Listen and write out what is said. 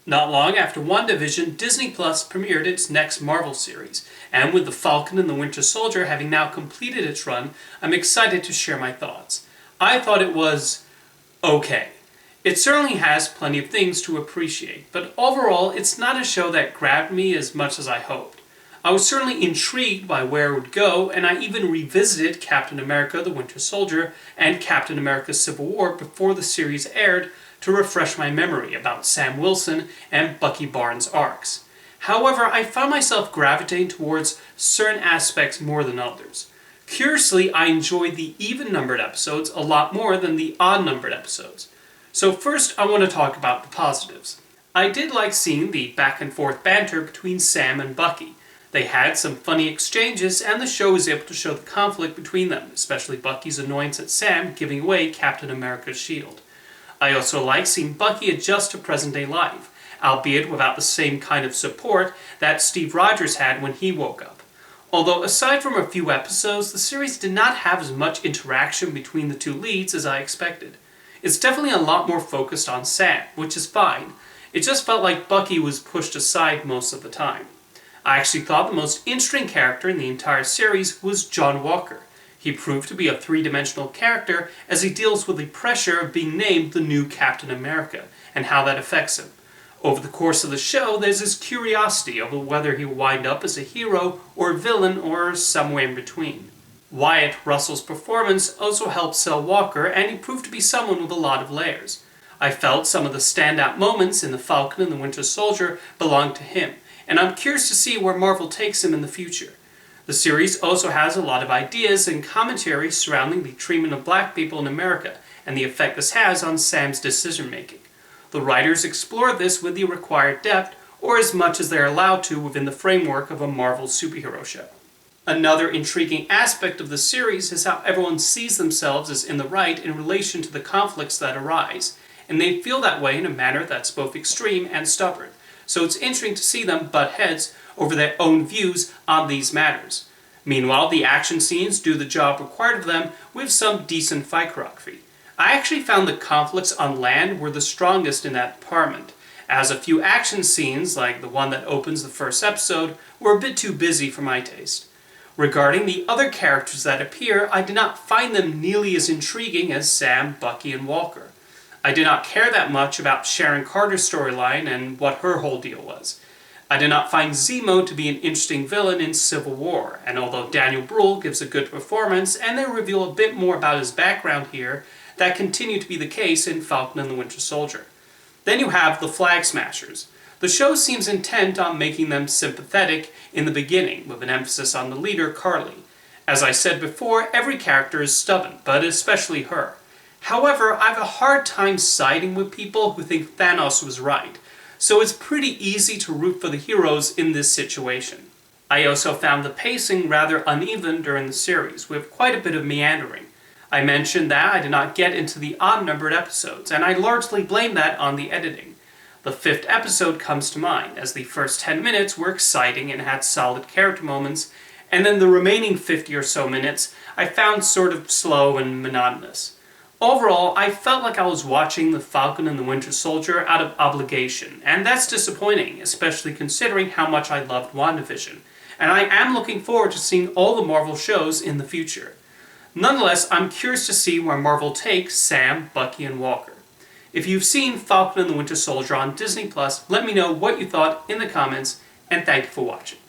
Not long after WandaVision, Disney Plus premiered its next Marvel series, and with The Falcon and the Winter Soldier having now completed its run, I'm excited to share my thoughts. I thought it was okay. It certainly has plenty of things to appreciate, but overall it's not a show that grabbed me as much as I hoped. I was certainly intrigued by where it would go, and I even revisited Captain America the Winter Soldier and Captain America Civil War before the series aired to refresh my memory about Sam Wilson and Bucky Barnes' arcs. However, I found myself gravitating towards certain aspects more than others. Curiously, I enjoyed the even-numbered episodes a lot more than the odd-numbered episodes. So first, I want to talk about the positives. I did like seeing the back-and-forth banter between Sam and Bucky. They had some funny exchanges, and the show was able to show the conflict between them, especially Bucky's annoyance at Sam giving away Captain America's shield. I also like seeing Bucky adjust to present-day life, albeit without the same kind of support that Steve Rogers had when he woke up. Although aside from a few episodes, the series did not have as much interaction between the two leads as I expected. It's definitely a lot more focused on Sam, which is fine. It just felt like Bucky was pushed aside most of the time. I actually thought the most interesting character in the entire series was John Walker. He proved to be a three-dimensional character as he deals with the pressure of being named the new Captain America, and how that affects him. Over the course of the show, there's this curiosity over whether he'll wind up as a hero or a villain or somewhere in between. Wyatt Russell's performance also helped sell Walker, and he proved to be someone with a lot of layers. I felt some of the standout moments in The Falcon and the Winter Soldier belonged to him, and I'm curious to see where Marvel takes him in the future. The series also has a lot of ideas and commentary surrounding the treatment of black people in America and the effect this has on Sam's decision-making. The writers explore this with the required depth, or as much as they're allowed to within the framework of a Marvel superhero show. Another intriguing aspect of the series is how everyone sees themselves as in the right in relation to the conflicts that arise, and they feel that way in a manner that's both extreme and stubborn. So it's interesting to see them butt heads over their own views on these matters. Meanwhile, the action scenes do the job required of them with some decent fight choreography. I actually found the conflicts on land were the strongest in that department, as a few action scenes, like the one that opens the first episode, were a bit too busy for my taste. Regarding the other characters that appear, I did not find them nearly as intriguing as Sam, Bucky, and Walker. I did not care that much about Sharon Carter's storyline and what her whole deal was. I did not find Zemo to be an interesting villain in Civil War, and although Daniel Bruhl gives a good performance and they reveal a bit more about his background here, that continued to be the case in Falcon and the Winter Soldier. Then you have the Flag Smashers. The show seems intent on making them sympathetic in the beginning, with an emphasis on the leader, Carly. As I said before, every character is stubborn, but especially her. However, I have a hard time siding with people who think Thanos was right, so it's pretty easy to root for the heroes in this situation. I also found the pacing rather uneven during the series, with quite a bit of meandering. I mentioned that I did not get into the odd-numbered episodes, and I largely blame that on the editing. The 5th episode comes to mind, as the first 10 minutes were exciting and had solid character moments, and then the remaining 50 or so minutes I found sort of slow and monotonous. Overall, I felt like I was watching The Falcon and the Winter Soldier out of obligation, and that's disappointing, especially considering how much I loved WandaVision, and I am looking forward to seeing all the Marvel shows in the future. Nonetheless, I'm curious to see where Marvel takes Sam, Bucky, and Walker. If you've seen Falcon and the Winter Soldier on Disney+, let me know what you thought in the comments, and thank you for watching.